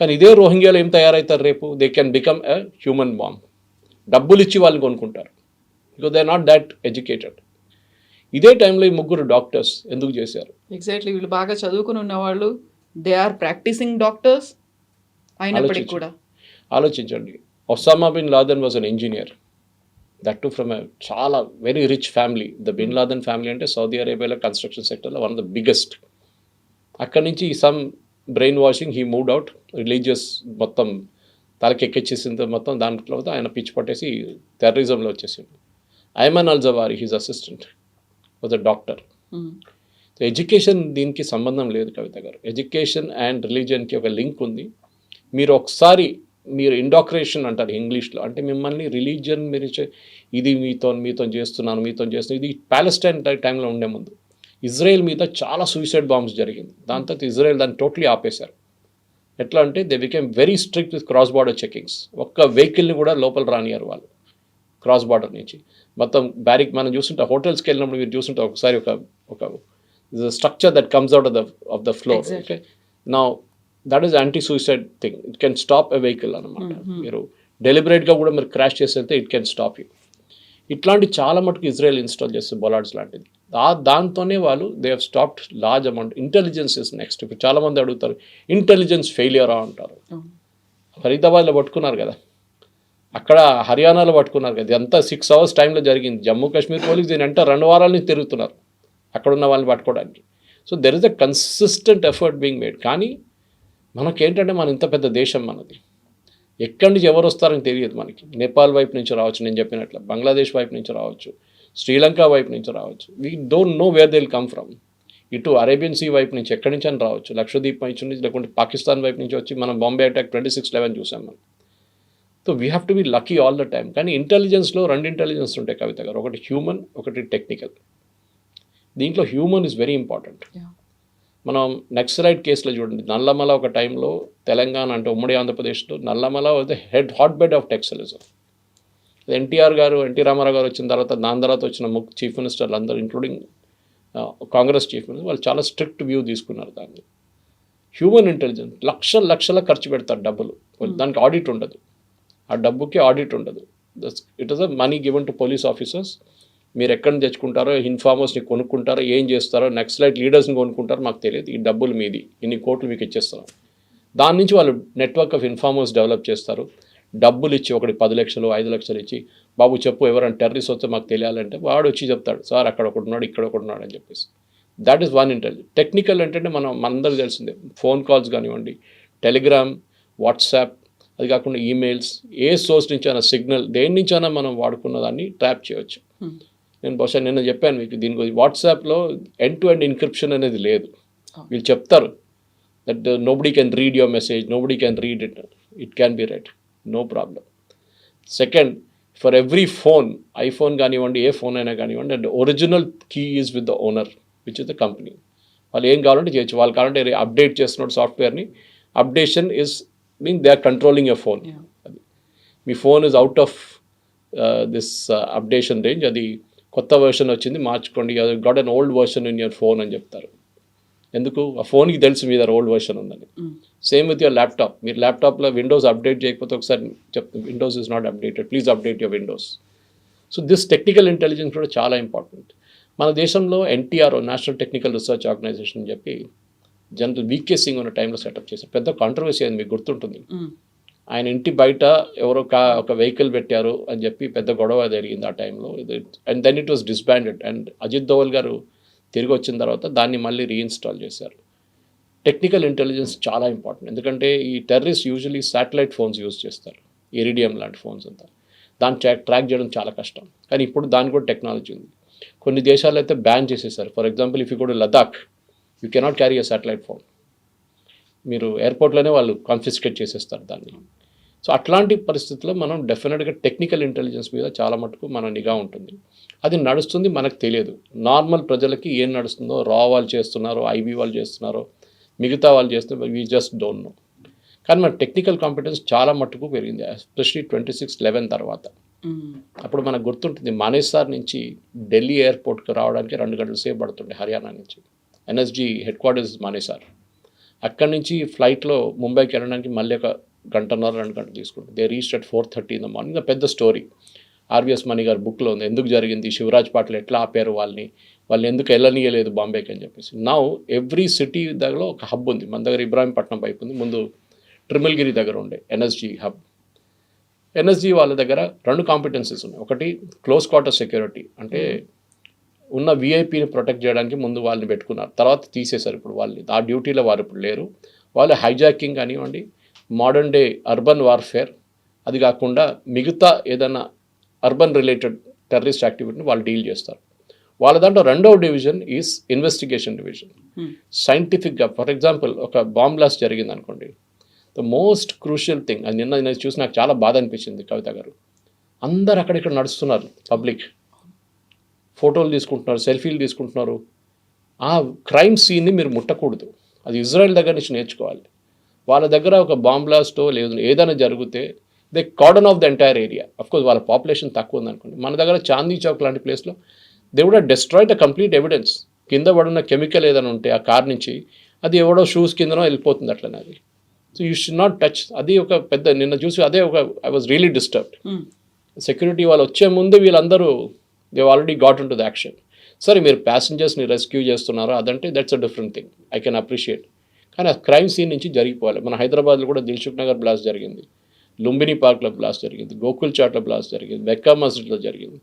కానీ ఇదే రోహింగ్యాలు ఏం తయారవుతారు రేపు? They can become a human bomb. డబ్బులు ఇచ్చి వాళ్ళని కొనుక్కుంటారు, because they are not that educated. ఇదే టైంలో ఈ 3 డాక్టర్స్ ఎందుకు చేశారు? ఎగ్జాక్ట్లీ. వీళ్ళు బాగా చదువుకుని ఉన్నవాళ్ళు, దే ఆర్ ప్రాక్టీసింగ్ డాక్టర్స్ అయినప్పటికీ కూడా. ఆలోచించండి, Osama bin Laden was an engineer, that too from చాలా very rich family. The bin Laden family అంటే సౌదీ అరేబియాలో కన్స్ట్రక్షన్ సెక్టర్లో వన్ ఆఫ్ ద బిగ్గెస్ట్. అక్కడి నుంచి some brainwashing, he moved out. Religious మొత్తం తలకెక్కిచ్చేసింది మొత్తం. దాంట్లో ఆయన పిచ్చి పట్టేసి టెర్రరిజంలో వచ్చేసింది. Ayman al Zawahiri, his assistant, was a doctor. So education దీనికి సంబంధం లేదు కవిత గారు. ఎడ్యుకేషన్ అండ్ రిలీజియన్కి ఒక లింక్ ఉంది. మీరు ఒకసారి ఇండాక్రేషన్ అంటారు ఇంగ్లీష్లో, అంటే మిమ్మల్ని రిలీజియన్ మీరు ఇది మీతో చేస్తున్నాను. ఇది ప్యాలెస్టైన్ టైంలో ఉండే ముందు ఇజ్రాయెల్ మీద చాలా సూసైడ్ బాంబ్స్ జరిగింది. దాని తర్వాత ఇజ్రాయెల్ దాన్ని టోటలీ ఆపేశారు. ఎట్లా అంటే they became very strict with cross border checkings. ఒక్క వెహికల్ని కూడా లోపల రానియారు వాళ్ళు క్రాస్ బార్డర్ నుంచి. మొత్తం మనం చూస్తుంటే హోటల్స్కి వెళ్ళినప్పుడు మీరు చూస్తుంటే ఒకసారి ఒక structure that comes out of the floor. Exactly. Okay, నా that is anti suicide thing. It can stop a vehicle అనమాట. మీరు డెలిబరేట్గా కూడా మీరు క్రాష్ చేసేస్తే ఇట్ కెన్ స్టాప్ యూ. ఇట్లాంటి చాలా మటుకు ఇజ్రాయెల్ ఇన్స్టాల్ చేస్తారు బొలార్డ్స్ లాంటిది. దాంతోనే వాళ్ళు they have stopped large amount. Intelligence is next. ఇప్పుడు చాలామంది అడుగుతారు ఇంటెలిజెన్స్ ఫెయిలియరా అంటారు. ఫరీదాబాద్లో పట్టుకున్నారు కదా, అక్కడ హర్యానాలో పట్టుకున్నారు కదా, ఇదంతా 6 hours టైంలో జరిగింది. జమ్మూ కాశ్మీర్ పోలీస్ దీని అంటే 2 వారాల నుంచి తిరుగుతున్నారు అక్కడ ఉన్న వాళ్ళని పట్టుకోవడానికి. So there is a consistent effort being made. కానీ మనకేంటంటే మన ఇంత పెద్ద దేశం మనది, ఎక్కడి నుంచి ఎవరు వస్తారని తెలియదు మనకి. నేపాల్ వైపు నుంచి రావచ్చు, నేను చెప్పినట్లు బంగ్లాదేశ్ వైపు నుంచి రావచ్చు, శ్రీలంక వైపు నుంచి రావచ్చు. We don't know where they will come from. ఇటు అరేబియన్ సీ వైపు నుంచి ఎక్కడి నుంచి అని రావచ్చు, లక్షద్వీప్ నుంచి లేకుంటే పాకిస్తాన్ వైపు నుంచి వచ్చి మనం బాంబే అటాక్ 26/11 చూసాం మనం. So we have to be lucky all the time. కానీ ఇంటెలిజెన్స్లో 2 ఇంటెలిజెన్స్ ఉంటాయి కవిత గారు, ఒకటి హ్యూమన్, ఒకటి టెక్నికల్. దీంట్లో హ్యూమన్ ఇస్ వెరీ ఇంపార్టెంట్. మనం నక్సలైట్ కేసులో చూడండి, నల్లమల ఒక టైంలో తెలంగాణ అంటే ఉమ్మడి ఆంధ్రప్రదేశ్లో Nallamala was the hotbed of Naxalism. NT Rama Rao గారు వచ్చిన తర్వాత, దాని తర్వాత వచ్చిన చీఫ్ మినిస్టర్లు అందరూ ఇంక్లూడింగ్ కాంగ్రెస్ చీఫ్ మినిస్టర్ వాళ్ళు చాలా స్ట్రిక్ట్ వ్యూ తీసుకున్నారు దాన్ని. హ్యూమన్ ఇంటెలిజెన్స్ లక్షల ఖర్చు పెడతారు డబ్బులు, దానికి ఆడిట్ ఉండదు, ఆ డబ్బుకి ఆడిట్ ఉండదు. It is a money given to police officers. మీరు ఎక్కడి నుంచి తెచ్చుకుంటారో, ఇన్ఫార్మర్స్ని కొనుక్కుంటారో, ఏం చేస్తారో, నక్సలైట్ లీడర్స్ని కొనుక్కుంటారో మాకు తెలియదు, ఈ డబ్బులు మీది, ఇన్ని కోట్లు మీకు ఇచ్చేస్తాం. దాని నుంచి వాళ్ళు నెట్వర్క్ ఆఫ్ ఇన్ఫార్మర్స్ డెవలప్ చేస్తారు. డబ్బులు ఇచ్చి ఒకటి 10 లక్షలు 5 లక్షలు ఇచ్చి, బాబు చెప్పు ఎవరైనా టెర్రరిస్ట్ వస్తే మాకు తెలియాలంటే వాడు వచ్చి చెప్తాడు, సార్ అక్కడ ఒకటి ఉన్నాడు, ఇక్కడ ఒకటి ఉన్నాడు అని చెప్పేసి. That is one intelligence. Technical ఏంటంటే మనందరికీ తెలిసిందే, ఫోన్ కాల్స్ కానివ్వండి, టెలిగ్రామ్, వాట్సాప్, అది కాకుండా ఈమెయిల్స్, ఏ సోర్స్ నుంచి అయినా, సిగ్నల్, దేని నుంచి అయినా మనం వాడుకున్న దాన్ని ట్రాప్ చేయవచ్చు. నేను బహుశా నిన్న చెప్పాను మీకు దీని గురించి. వాట్సాప్లో ఎండ్ టు ఎండ్ ఎన్క్రిప్షన్ అనేది లేదు. వీళ్ళు చెప్తారు that nobody can read your message, nobody can read it, it can be read, no problem. Second, for every phone, iPhone కానివ్వండి, ఏ ఫోన్ అయినా కానివ్వండి, and original key is with the owner which is the company. వాళ్ళు ఏం కావాలంటే చేయొచ్చు. వాళ్ళు కావాలంటే అప్డేట్ చేస్తున్నాడు సాఫ్ట్వేర్ని, updation is mean they are controlling your phone. అది మీ phone is out of this updation range, అది కొత్త వర్షన్ వచ్చింది మార్చుకోండి, got an old version in your phone అని చెప్తారు. ఎందుకు? ఆ ఫోన్కి తెలుసు మీ దగ్గర ఓల్డ్ వర్షన్ ఉందని. Same with your laptop. మీరు ల్యాప్టాప్లో విండోస్ అప్డేట్ చేయకపోతే ఒకసారి చెప్తాను, Windows is not updated, please update your Windows. So this technical intelligence కూడా చాలా ఇంపార్టెంట్. మన దేశంలో NTR national technical research organisation అని చెప్పి జనరల్ VK సింగ్ ఉన్న టైంలో సెటప్ చేశారు. పెద్ద కాంట్రవర్సీ అయింది, మీకు గుర్తుంటుంది. ఆయన ఇంటి బయట ఎవరో ఒక వెహికల్ పెట్టారు అని చెప్పి పెద్ద గొడవ జరిగింది ఆ టైంలో. And then it was disbanded. And Ajit Doval గారు తిరిగి వచ్చిన తర్వాత దాన్ని మళ్ళీ రీఇన్స్టాల్ చేశారు. టెక్నికల్ ఇంటెలిజెన్స్ చాలా ఇంపార్టెంట్. ఎందుకంటే ఈ terrorist usually satellite phones use చేస్తారు, ఇరిడియం లాంటి ఫోన్స్ అంతా. దాన్ని ట్రాక్ చేయడం చాలా కష్టం. కానీ ఇప్పుడు దాని కూడా టెక్నాలజీ ఉంది. కొన్ని దేశాల్లో అయితే బ్యాన్ చేసేసారు. For example, if you go to Ladakh, you cannot carry a satellite phone. మీరు ఎయిర్పోర్ట్లోనే వాళ్ళు కాన్ఫిస్కేట్ చేసేస్తారు దాన్ని. సో అట్లాంటి పరిస్థితుల్లో మనం డెఫినెట్గా టెక్నికల్ ఇంటెలిజెన్స్ మీద చాలా మటుకు మన నిఘా ఉంటుంది. అది నడుస్తుంది, మనకు తెలియదు. నార్మల్ ప్రజలకి ఏం నడుస్తుందో, రా వాళ్ళు చేస్తున్నారో, IB వాళ్ళు చేస్తున్నారో, మిగతా వాళ్ళు చేస్తున్నారో, వీ జస్ట్ డోంట్ నో. కానీ మన టెక్నికల్ కాంపిటెన్స్ చాలా మటుకు పెరిగింది, ఎస్పెషలీ 26/11 తర్వాత. అప్పుడు మనకు గుర్తుంటుంది, మానేసార్ నుంచి ఢిల్లీ ఎయిర్పోర్ట్కి రావడానికి 2 గంటల సేపు పడుతుండే హర్యానా నుంచి. NSG headquarters Manesar. అక్కడి నుంచి ఫ్లైట్లో ముంబైకి వెళ్ళడానికి మళ్ళీ 1.5 గంటన్నర 2 గంటలు తీసుకుంటుంది. They reached at 4:30 in the morning. పెద్ద స్టోరీ RVS మణి గారి బుక్లో ఉంది, ఎందుకు జరిగింది, శివరాజ్ పాటిల్ ఎట్లా ఆపారు వాళ్ళని ఎందుకు వెళ్ళనీయలేదు బాంబేకి అని చెప్పేసి. నౌ ఎవ్రీ సిటీ దగ్గర ఒక హబ్ ఉంది. మన దగ్గర ఇబ్రాహీంపట్నం వైపు ఉంది, ముందు ట్రిమిల్గిరి దగ్గర ఉండే NSG హబ్. NSG వాళ్ళ దగ్గర 2 కాంపిటెన్సీస్ ఉన్నాయి. ఒకటి క్లోజ్ క్వార్టర్ సెక్యూరిటీ, అంటే ఉన్న VIPని ప్రొటెక్ట్ చేయడానికి ముందు వాళ్ళని పెట్టుకున్నారు, తర్వాత తీసేశారు. ఇప్పుడు వాళ్ళని ఆ డ్యూటీలో వారు ఇప్పుడు లేరు. వాళ్ళు హైజాకింగ్ కానివ్వండి, మోడర్న్ డే అర్బన్ వార్ఫేర్, అది కాకుండా మిగతా ఏదైనా అర్బన్ రిలేటెడ్ టెర్రరిస్ట్ యాక్టివిటీని వాళ్ళు డీల్ చేస్తారు. వాళ్ళ దాంట్లో 2వ డివిజన్ ఈజ్ ఇన్వెస్టిగేషన్ డివిజన్. సైంటిఫిక్గా, ఫర్ ఎగ్జాంపుల్, ఒక బాంబ్ బ్లాస్ట్ జరిగింది అనుకోండి, ద మోస్ట్ క్రూషియల్ థింగ్, అది నిన్న చూసి నాకు చాలా బాధ అనిపించింది కవిత గారు. అందరు అక్కడిక్కడ నడుస్తున్నారు, పబ్లిక్ ఫోటోలు తీసుకుంటున్నారు, సెల్ఫీలు తీసుకుంటున్నారు. ఆ క్రైమ్ సీన్ని మీరు ముట్టకూడదు. అది ఇజ్రాయెల్ దగ్గర నుంచి నేర్చుకోవాలి. వాళ్ళ దగ్గర ఒక బాంబ్ బ్లాస్టో లేదు ఏదైనా జరిగితే they cordon off the entire area. Of course వాళ్ళ పాపులేషన్ తక్కువ ఉందనుకోండి. మన దగ్గర చాందీ చౌక్ లాంటి ప్లేస్లో they would destroy the complete evidence. కింద పడున్న కెమికల్ ఏదైనా ఉంటే ఆ కార్ నుంచి అది ఎవడో షూస్ కిందనో వెళ్ళిపోతుంది అట్లనే అది. So you should not touch. అది ఒక పెద్ద నిన్న చూసి అదే ఒక I was really disturbed. Security వాళ్ళు వచ్చే ముందు వీళ్ళందరూ they already got in to the action. సరే మీరు ప్యాసింజర్స్ని రెస్క్యూ చేస్తున్నారో అదంటే that's a different thing, I can appreciate. కానీ ఆ క్రైమ్ సీన్ నుంచి జరిగిపోవాలి. మన హైదరాబాద్లో కూడా దిల్సుఖ్ నగర్ బ్లాస్ట్ జరిగింది, లుంబిని పార్క్లో బ్లాస్ట్ జరిగింది, గోకుల్ చాట్లో బ్లాస్ట్ జరిగింది, మెక్కా మస్జిద్లో జరిగింది.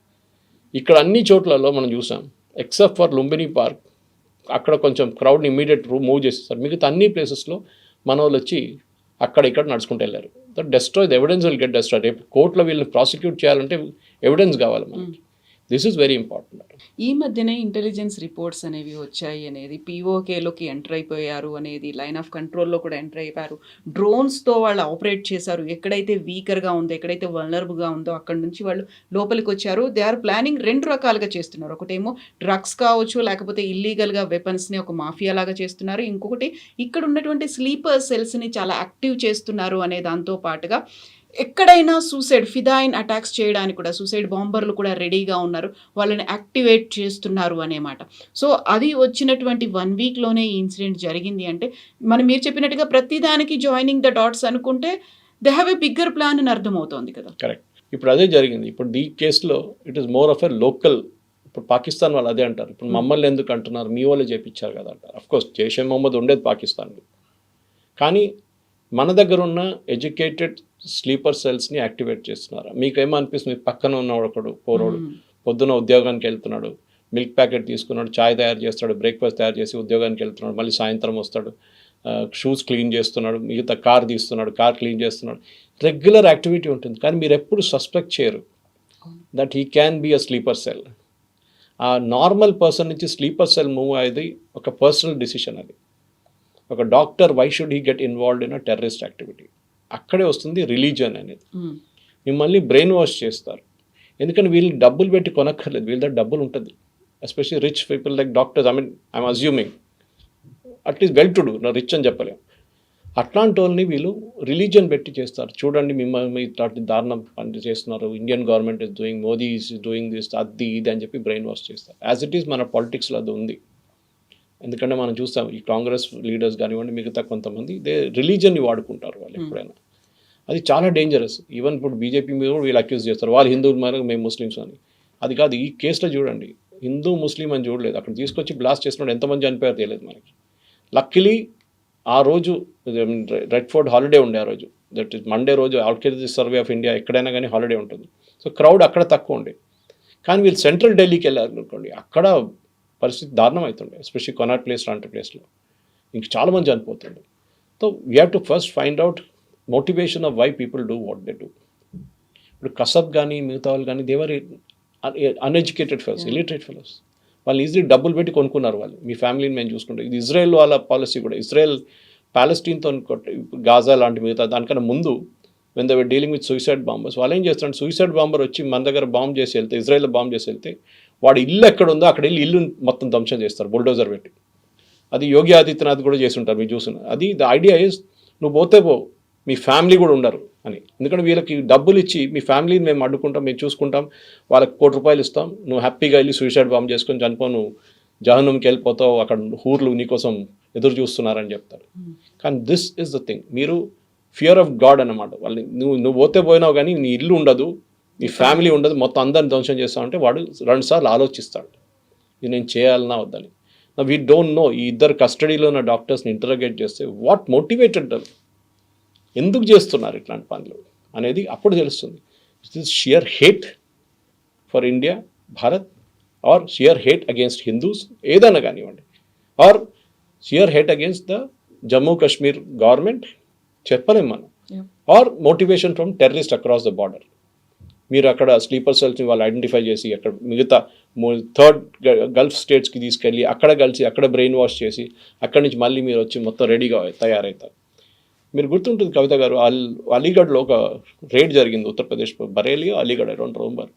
ఇక్కడ అన్ని చోట్లలో మనం చూసాం ఎక్సెప్ట్ ఫర్ లుంబిని పార్క్. అక్కడ కొంచెం క్రౌడ్ని ఇమీడియట్ మూవ్ చేసేస్తారు. మిగతా అన్ని ప్లేసెస్లో మన వాళ్ళు వచ్చి అక్కడ ఇక్కడ నడుచుకుంటూ వెళ్ళారు. That destroy the evidence will get destroy. రేపు కోర్టులో వీళ్ళని ప్రాసిక్యూట్ చేయాలంటే ఎవిడెన్స్ కావాలి మనకి. This is very important. ఈ మధ్యనే ఇంటెలిజెన్స్ రిపోర్ట్స్ అనేవి వచ్చాయి అనేది, పీఓకేలోకి ఎంటర్ అయిపోయారు అనేది, లైన్ ఆఫ్ కంట్రోల్లో కూడా ఎంటర్ అయిపోయారు, డ్రోన్స్తో వాళ్ళు ఆపరేట్ చేశారు, ఎక్కడైతే వీకర్గా ఉందో ఎక్కడైతే వల్నరబుల్గా ఉందో అక్కడ నుంచి వాళ్ళు లోపలికి వచ్చారు. దే ఆర్ ప్లానింగ్ రెండు రకాలుగా చేస్తున్నారు. ఒకటేమో డ్రగ్స్ కావచ్చు, లేకపోతే ఇల్లీగల్గా వెపన్స్ని ఒక మాఫియా లాగా చేస్తున్నారు. ఇంకొకటి ఇక్కడ ఉన్నటువంటి స్లీపర్ సెల్స్ని చాలా యాక్టివ్ చేస్తున్నారు అనే దాంతో పాటుగా ఎక్కడైనా సూసైడ్ ఫిదాయిన్ అటాక్స్ చేయడానికి కూడా సూసైడ్ బాంబర్లు కూడా రెడీగా ఉన్నారు, వాళ్ళని యాక్టివేట్ చేస్తున్నారు అనే మాట. సో అది వచ్చినటువంటి 1 వీక్లోనే ఈ ఇన్సిడెంట్ జరిగింది అంటే మీరు చెప్పినట్టుగా ప్రతిదానికి జాయినింగ్ ద డాట్స్ అనుకుంటే they have a bigger plan అని అర్థమవుతోంది కదా. కరెక్ట్. ఇప్పుడు అదే జరిగింది. ఇప్పుడు ఈ కేసులో it is more of a local. ఇప్పుడు పాకిస్తాన్ వాళ్ళు అదే అంటారు. ఇప్పుడు మమ్మల్ని ఎందుకు అంటున్నారు, మీ వాళ్ళే చేపించారు కదా అంటారు. అఫ్కోర్స్ జైషే మొహమ్మద్ ఉండేది పాకిస్తాన్లో, కానీ మన దగ్గర ఉన్న ఎడ్యుకేటెడ్ స్లీపర్ సెల్స్ని యాక్టివేట్ చేస్తున్నారు. మీకేమో అనిపిస్తుంది, పక్కన ఉన్నవాడు ఒకడు పోరోడు పొద్దున ఉద్యోగానికి వెళ్తున్నాడు, మిల్క్ ప్యాకెట్ తీసుకున్నాడు, చాయ్ తయారు చేస్తాడు, బ్రేక్ఫాస్ట్ తయారు చేసి ఉద్యోగానికి వెళ్తున్నాడు, మళ్ళీ సాయంత్రం వస్తాడు, షూస్ క్లీన్ చేస్తున్నాడు, మిగతా కార్ తీస్తున్నాడు, కార్ క్లీన్ చేస్తున్నాడు. రెగ్యులర్ యాక్టివిటీ ఉంటుంది. కానీ మీరు ఎప్పుడు సస్పెక్ట్ చేయరు that he can be a sleeper cell. ఆ నార్మల్ పర్సన్ నుంచి స్లీపర్ సెల్ మూవ్ అయ్యేది ఒక పర్సనల్ డిసిషన్. అది ఒక doctor why should he get involved in a terrorist activity. అక్కడే వస్తుంది రిలీజన్ అనేది. మిమ్మల్ని బ్రెయిన్ వాష్ చేస్తారు. ఎందుకంటే వీళ్ళు డబ్బులు పెట్టి కొనక్కర్లేదు, వీళ్ళ దగ్గర డబ్బులు ఉంటుంది. Especially rich people like doctors. I'm assuming at least well to do, నా రిచ్ అని చెప్పలేము. అట్లాంటి వాళ్ళని వీళ్ళు రిలీజన్ పెట్టి చేస్తారు. చూడండి మిమ్మల్ని ఇట్లాంటి దారుణం పని చేస్తున్నారు, Indian government is doing, Modi is doing this, అది ఇది అని చెప్పి బ్రెయిన్ వాష్ చేస్తారు. యాజ్ ఇట్ ఈస్ మన పాలిటిక్స్లో అది ఉంది. ఎందుకంటే మనం చూస్తాం ఈ కాంగ్రెస్ లీడర్స్ కానివ్వండి, మిగతా కొంతమంది రిలీజన్ని వాడుకుంటారు వాళ్ళు ఎప్పుడైనా. అది చాలా డేంజరస్. ఈవెన్ ఇప్పుడు బీజేపీ మీద కూడా వీళ్ళు అక్యూజ్ చేస్తారు, వాళ్ళు హిందువులు మరి మేము ముస్లిమ్స్ అని. అది కాదు. ఈ కేసులో చూడండి, హిందూ ముస్లిం అని చూడలేదు. అక్కడ తీసుకొచ్చి బ్లాస్ట్ చేసినప్పుడు ఎంతమంది చనిపోయారు తెలియదు మనకి. లక్కీలీ ఆ రోజు రెడ్ ఫోర్ట్ హాలిడే ఉండే. ఆ రోజు దట్ ఈస్ మండే రోజు ఆర్కియాలజీ సర్వే ఆఫ్ ఇండియా ఎక్కడైనా కానీ హాలిడే ఉంటుంది. సో క్రౌడ్ అక్కడ తక్కువ ఉండే. కానీ వీళ్ళు సెంట్రల్ ఢిల్లీకి వెళ్ళారు అనుకోండి, అక్కడ పరిస్థితి దారుణం అవుతుండే. ఎస్పెషల్లీ కొనాట్ ప్లేస్ లాంటి ప్లేస్లో ఇంక చాలామంది చనిపోతుండే. So we have to first find out motivation of why people do what they do. ఇప్పుడు కసబ్ కానీ మిగతా వాళ్ళు కానీ they were uneducated fellows, illiterate fellows. వాళ్ళు ఈజీలీ డబ్బులు పెట్టి కొనుక్కున్నారు వాళ్ళు. మీ ఫ్యామిలీని మేము చూసుకుంటాం. ఇది ఇజ్రాయెల్ వాళ్ళ పాలసీ కూడా. ఇజ్రాయెల్ ప్యాలెస్టీన్తో గాజా లాంటి మిగతా దానికన్నా ముందు when they were dealing with suicide bombers, వాళ్ళు ఏం చేస్తారంటే సూసైడ్ బాంబర్ వచ్చి మన దగ్గర బాంబ్ చేసి వెళ్తే, ఇజ్రాయెల్లో బాంబ్ చేసి వెళ్తే వాడు ఇల్లు ఎక్కడ ఉందో అక్కడ వెళ్ళి ఇల్లు మొత్తం ధ్వంసం చేస్తారు బుల్డోజర్ పెట్టి. అది యోగి ఆదిత్యనాథ్ కూడా చేసి ఉంటారు, మీరు చూస్తున్నారు. అది ద ఐడియా ఈజ్ నువ్వు పోతే పో, మీ ఫ్యామిలీ కూడా ఉండరు అని. ఎందుకంటే వీళ్ళకి డబ్బులు ఇచ్చి మీ ఫ్యామిలీని మేము అడ్డుకుంటాం, మేము చూసుకుంటాం, వాళ్ళకి ₹1,00,00,000 ఇస్తాం, నువ్వు హ్యాపీగా వెళ్ళి సూసైడ్ బాంబ్ చేసుకొని చనిపో, నువ్వు జహన్నంకి వెళ్ళిపోతావు, అక్కడ ఊర్లు నీకోసం ఎదురు చూస్తున్నారని చెప్తారు. కానీ దిస్ ఇస్ ద థింగ్. మీరు ఫియర్ ఆఫ్ గాడ్ అన్నమాట. వాళ్ళని నువ్వు పోతే పోయినావు కానీ నీ ఇల్లు ఉండదు, నీ ఫ్యామిలీ ఉండదు, మొత్తం అందరిని ధ్వంసం చేస్తామంటే వాడు 2 సార్లు ఆలోచిస్తాడు, ఇది నేను చేయాలన్నా వద్దని. We don't know. ఈ ఇద్దరు కస్టడీలో ఉన్న డాక్టర్స్ని ఇంటరోగేట్ చేస్తే వాట్ మోటివేటెడ్ దెమ్, ఎందుకు చేస్తున్నారు ఇట్లాంటి పనులు అనేది అప్పుడు తెలుస్తుంది. It is sheer hate for India, Bharat, or sheer hate against Hindus, ఏదైనా కానివ్వండి, or sheer hate against the Jammu Kashmir government, చెప్పలేం మనం, or motivation from terrorist across the border. మీరు అక్కడ స్లీపర్ సెల్స్ని వాళ్ళు ఐడెంటిఫై చేసి అక్కడ మిగతా 3rd గల్ఫ్ స్టేట్స్కి తీసుకెళ్ళి అక్కడ కలిసి అక్కడ బ్రెయిన్ వాష్ చేసి అక్కడి నుంచి మళ్ళీ మీరు వచ్చి మొత్తం రెడీగా తయారవుతారు. మీరు గుర్తుంటుంది కవిత గారు, అలీగఢ్లో ఒక రేడ్ జరిగింది, ఉత్తరప్రదేశ్ బరేలీ అలీగఢ్ అరౌండ్ నవంబర్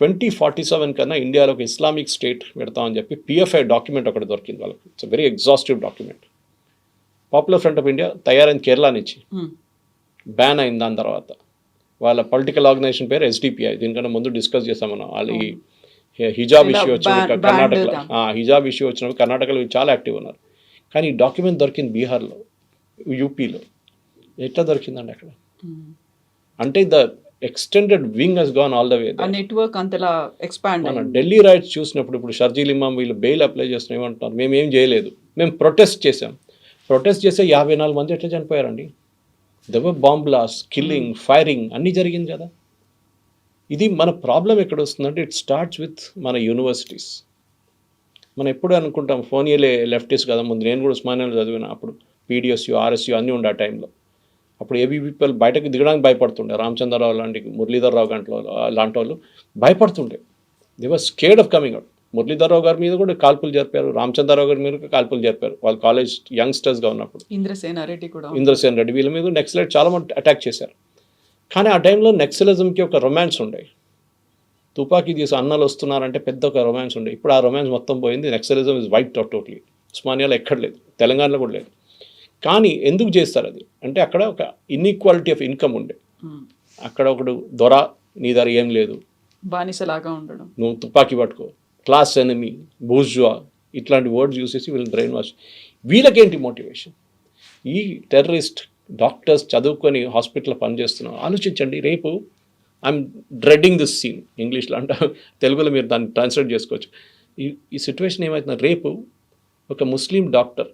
2047 కన్నా ఇండియాలో ఒక ఇస్లామిక్ స్టేట్ పెడతామని చెప్పి PFI డాక్యుమెంట్ ఒకటి దొరికింది వాళ్ళకి. It's very exhaustive document. Popular front of India తయారైంది కేరళ నుంచి, ఉమ్, బ్యాన్ అయింది. దాని తర్వాత వాళ్ళ పొలిటికల్ ఆర్గనైజేషన్ పేరు ఎస్డిపిఐ. దీనికన్నా ముందు డిస్కస్ చేసాం మనం. వాళ్ళు ఈ హిజాబ్ ఇలా ఇష్యూ వచ్చినప్పుడు ban- కర్ణాటకలో, banned హిజాబ్ ఇష్యూ వచ్చినప్పుడు కర్ణాటకలో వీళ్ళు చాలా యాక్టివ్ ఉన్నారు. కానీ ఈ డాక్యుమెంట్ దొరికింది బీహార్లో, యూపీలో. ఎట్లా దొరికిందండి అక్కడ? ఉమ్. అంటే the extended wing he's gone all the way. ఆ నెట్వర్క్ అంతలా ఎక్స్పాండ్ మన ఢిల్లీ రైట్స్ చూసినప్పుడు ఇప్పుడు షర్జీల్ ఇమామ్ వీళ్ళు బెయిల్ అప్లై చేస్తున్న ఏమంటున్నారు, మేము ఏం చేయలేదు, మేము ప్రొటెస్ట్ చేసాం. ప్రొటెస్ట్ చేస్తే 54 మంది ఎట్లా చనిపోయారండి? There were bomb blast, killing, firing అన్నీ జరిగింది కదా. ఇది మన ప్రాబ్లం ఎక్కడ వస్తుందంటే ఇట్ స్టార్ట్స్ విత్ మన యూనివర్సిటీస్. మనం ఎప్పుడు అనుకుంటాం ఫోనియలే లెఫ్టిస్ట్ కదా. ముందు నేను కూడా ఉస్మానియాలో చదివిన, అప్పుడు పీడిఎస్యు, ఆర్ఎస్యు అన్నీ ఉండే ఆ టైంలో. అప్పుడు ఏబీ పీపుల్ బయటకు దిగడానికి భయపడుతుండే. రామచంద్రరావు లాంటి, మురళీధర్రావు గంటలో లాంటి వాళ్ళు భయపడుతుండే. They were scared of coming out. Muralidhar Rao గారి మీద కూడా కాల్పులు జరిపారు, రామచంద్రరావు గారి మీద కాల్పులు జరిపారు వాళ్ళు కాలేజ్ యంగ్స్టర్స్గా ఉన్నప్పుడు. ఇంద్రసేన రెడ్డి కూడా ఇంద్రసేన్ రెడ్డి వీళ్ళ మీద నెక్సలైట్ చాలా మంది అటాక్ చేశారు. కానీ ఆ టైంలో నెక్సలిజంకి ఒక రొమాన్స్ ఉండే. తుపాకీ తీసి అన్నలు వస్తున్నారంటే పెద్ద ఒక రొమాన్స్ ఉండే. ఇప్పుడు ఆ రొమాన్స్ మొత్తం పోయింది. Naxalism is white out totally. ఉస్మానియాలో ఎక్కడ లేదు, తెలంగాణలో కూడా లేదు. కానీ ఎందుకు చేస్తారు అది అంటే అక్కడ ఒక ఇన్ఈక్వాలిటీ ఆఫ్ ఇన్కమ్ ఉండే. ఉమ్, అక్కడ ఒకడు దొర, నీ దగ్గర ఏం లేదు, బానిసలాగా ఉండడం. నువ్వు తుపాకీ పట్టుకో, క్లాస్ ఎనిమీ, బూర్జువా, ఇట్లాంటి వర్డ్స్ యూస్ చేసి వీళ్ళు బ్రెయిన్ వాష్. వీళ్ళకేంటి మోటివేషన్? ఈ టెర్రరిస్ట్ డాక్టర్స్ చదువుకొని హాస్పిటల్లో పనిచేస్తున్నారు. ఆలోచించండి, రేపు ఐఎమ్ డ్రెడ్డింగ్ దిస్ సీన్ ఇంగ్లీష్లో అంటే, తెలుగులో మీరు దాన్ని ట్రాన్స్లేట్ చేసుకోవచ్చు. ఈ సిచ్యువేషన్ ఏమవుతుంది, రేపు ఒక ముస్లిం డాక్టర్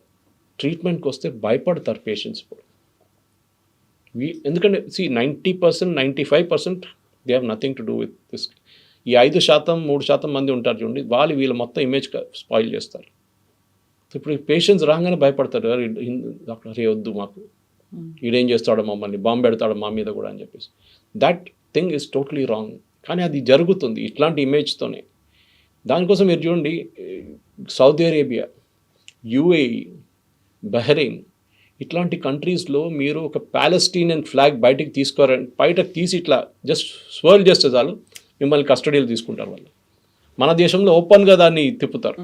ట్రీట్మెంట్కి వస్తే భయపడతారు పేషెంట్స్. ఇప్పుడు ఎందుకంటే 90%, 95% they have nothing to do with this. ఈ 5%, 3% మంది ఉంటారు చూడండి, వాళ్ళు వీళ్ళ మొత్తం ఇమేజ్ స్పాయిల్ చేస్తారు. ఇప్పుడు పేషెంట్స్ రాగానే భయపడతారు, డాక్టర్ రే వద్దు మాకు, ఈడేం చేస్తాడో మమ్మల్ని, బాంబు పెడతాడో మా మీద కూడా అని చెప్పేసి. That thing is totally wrong. కానీ అది జరుగుతుంది ఇట్లాంటి ఇమేజ్తోనే. దానికోసం మీరు చూడండి, సౌదీ అరేబియా, యుఏఈ, బహ్రెయిన్ ఇట్లాంటి కంట్రీస్లో మీరు ఒక ప్యాలెస్టీనియన్ ఫ్లాగ్ బయటకు బయటకు తీసి ఇట్లా జస్ట్ స్వర్ల్ చేస్తే చాలు, మిమ్మల్ని కస్టడీలో తీసుకుంటారు వాళ్ళు. మన దేశంలో ఓపెన్గా దాన్ని తిప్పుతారు,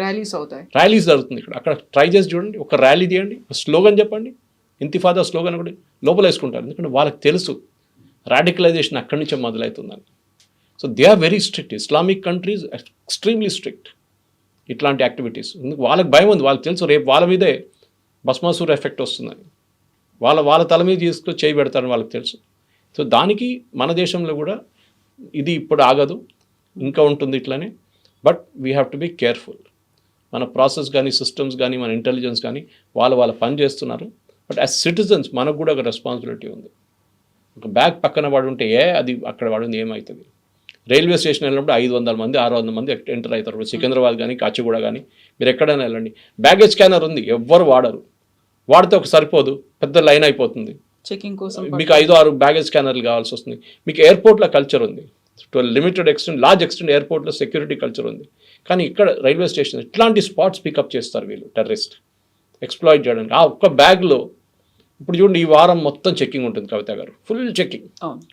ర్యాలీస్ అవుతాయి, ర్యాలీస్ జరుగుతుంది ఇక్కడ. అక్కడ ట్రై చేసి చూడండి, ఒక ర్యాలీ తీయండి, ఒక స్లోగన్ చెప్పండి, ఇంతిఫాదా స్లోగన్ కూడా లోపల వేసుకుంటారు. ఎందుకంటే వాళ్ళకి తెలుసు రాడికలైజేషన్ అక్కడి నుంచే మొదలవుతుందని. So they are very strict. Islamic countries extremely strict ఇట్లాంటి యాక్టివిటీస్. వాళ్ళకి భయం ఉంది, వాళ్ళకి తెలుసు రేపు వాళ్ళ మీదే భస్మాసుర ఎఫెక్ట్ వస్తుందని. వాళ్ళ తల మీద తీసుకొని చేయి పెడతారని వాళ్ళకి తెలుసు. సో దానికి మన దేశంలో కూడా ఇది ఇప్పుడు ఆగదు, ఇంకా ఉంటుంది ఇట్లానే. But we have to be careful. మన ప్రాసెస్ కానీ, సిస్టమ్స్ కానీ, మన ఇంటెలిజెన్స్ కానీ వాళ్ళ పని చేస్తున్నారు. బట్ యాజ్ సిటిజన్స్ మనకు కూడా ఒక రెస్పాన్సిబిలిటీ ఉంది. ఒక బ్యాగ్ పక్కన పడి ఉంటే అది అక్కడ పడింది ఏమవుతుంది? రైల్వే స్టేషన్ వెళ్ళినప్పుడు 500 మంది, 600 మంది ఎంటర్ అవుతారు. ఇప్పుడు సికింద్రాబాద్ కానీ, కాచిగూడ కానీ, మీరు ఎక్కడైనా వెళ్ళండి, బ్యాగేజ్ స్కానర్ ఉంది, ఎవ్వరు వాడరు. వాడితే ఒక సరిపోదు, పెద్ద లైన్ అయిపోతుంది. చెకింగ్ కోసం మీకు 5-6 బ్యాగేజ్ స్కానర్లు కావాల్సి వస్తుంది. మీకు ఎయిర్పోర్ట్లో కల్చర్ ఉంది, to limited extent, large extent ఎయిర్పోర్ట్లో సెక్యూరిటీ కల్చర్ ఉంది. కానీ ఇక్కడ రైల్వే స్టేషన్ ఇట్లాంటి స్పాట్స్ పికప్ చేస్తారు వీళ్ళు, టెర్రరిస్ట్ ఎక్స్ప్లాయిట్ చేయడానికి. ఆ ఒక్క బ్యాగ్లో ఇప్పుడు చూడండి, ఈ వారం మొత్తం చెక్కింగ్ ఉంటుంది కవిత గారు, ఫుల్ చెక్కింగ్.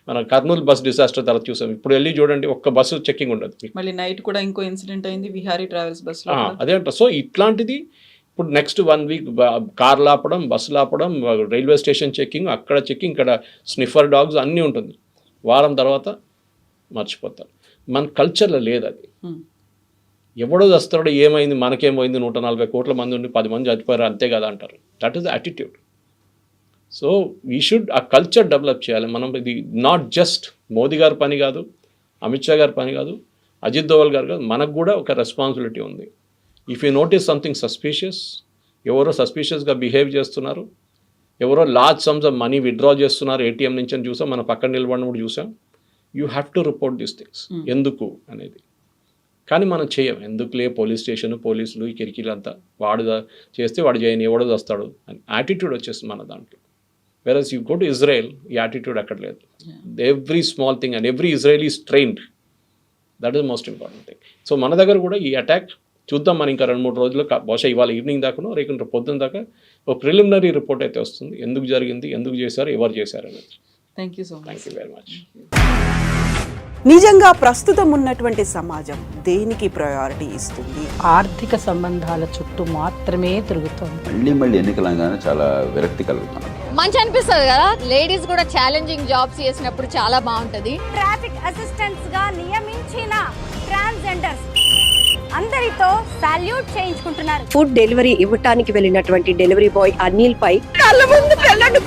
మన కర్నూలు బస్ డిజాస్టర్ తర్వాత చూసాం. ఇప్పుడు వెళ్ళి చూడండి, ఒక్క బస్సు చెక్కింగ్ ఉండదు. మళ్ళీ నైట్ కూడా ఇంకో ఇన్సిడెంట్ అయింది విహారీ ట్రావెల్స్ బస్. అదే అంట. సో ఇట్లాంటిది ఇప్పుడు నెక్స్ట్ 1 వీక్ కార్లు ఆపడం, బస్సులు ఆపడం, రైల్వే స్టేషన్ చెక్కింగ్, అక్కడ చెక్కింగ్, ఇక్కడ స్నిఫర్ డాగ్స్ అన్నీ ఉంటుంది. వారం తర్వాత మర్చిపోతారు. మన కల్చర్లో లేదు అది. ఎవడో వస్తాడో ఏమైంది, మనకేమైంది, 140 కోట్ల మంది ఉండి 10 మంది చచ్చిపోయారు అంతే కదా అంటారు. That is the attitude. So we should ఆ కల్చర్ డెవలప్ చేయాలి మనం. ఇది నాట్ జస్ట్ మోదీ గారి పని కాదు, అమిత్ షా గారి పని కాదు, అజిత్ దోవల్ గారు కాదు, మనకు కూడా ఒక రెస్పాన్సిబిలిటీ ఉంది. If you notice something suspicious, ఎవరో సస్పీషియస్గా బిహేవ్ చేస్తున్నారు, ఎవరో large sums of money withdraw చేస్తున్నారు ఏటీఎం నుంచి అని చూసాం, మన పక్కన నిలబడినప్పుడు చూసాం. You have to report these things. ఎందుకు అనేది కానీ మనం చేయం. ఎందుకులే పోలీస్ స్టేషన్, పోలీసులు, ఈ కిరికీలంతా, వాడు చేస్తే వాడు చేయని, ఎవడో వస్తాడు అని యాటిట్యూడ్ వచ్చేస్తుంది మన దాంట్లో. Whereas you go to Israel, ఈ యాటిట్యూడ్ అక్కడ లేదు. Every small thing and every Israeli is trained. That is most important thing. So మన దగ్గర కూడా ఈ అటాక్ చూద్దాం. మనం ఇంకా 2-3 రోజులు, బహుశా ఇవాళ ఈవినింగ్ దాకానో రేపు పొద్దున్న దాకా ఒక ప్రిలిమినరీ రిపోర్ట్ అయితే వస్తుంది. ఎందుకు జరిగింది, ఎందుకు చేశారు, ఎవరు చేశారు అనేది. Thank you so much. Thank you very much. నిజంగా ప్రస్తుతం ఉన్నటువంటి సమాజం దేనికి ప్రయారిటీ ఇస్తుంది? ఆర్థిక సంబంధాల చుట్టూ మాత్రమే తిరుగుతోంది. మళ్ళీ ఎన్నికలంగానే చాలా విరక్తి కలుగుతున్నాను. మంచి అనిపిస్తుంది కదా, లేడీస్ కూడా ఛాలెంజింగ్ జాబ్స్ చేసినప్పుడు చాలా బాగుంటది. ట్రాఫిక్ అసిస్టెంట్స్ గా నియమించిన ట్రాన్స్జెండర్స్ అందరితో సాల్యూట్ చేయించుకుంటున్నారు. ఫుడ్ డెలివరీ ఇవ్వటానికి వెళ్ళినటువంటి డెలివరీ బాయ్ అనిల్ పై కళ్ళ ముందు పెళ్ళండి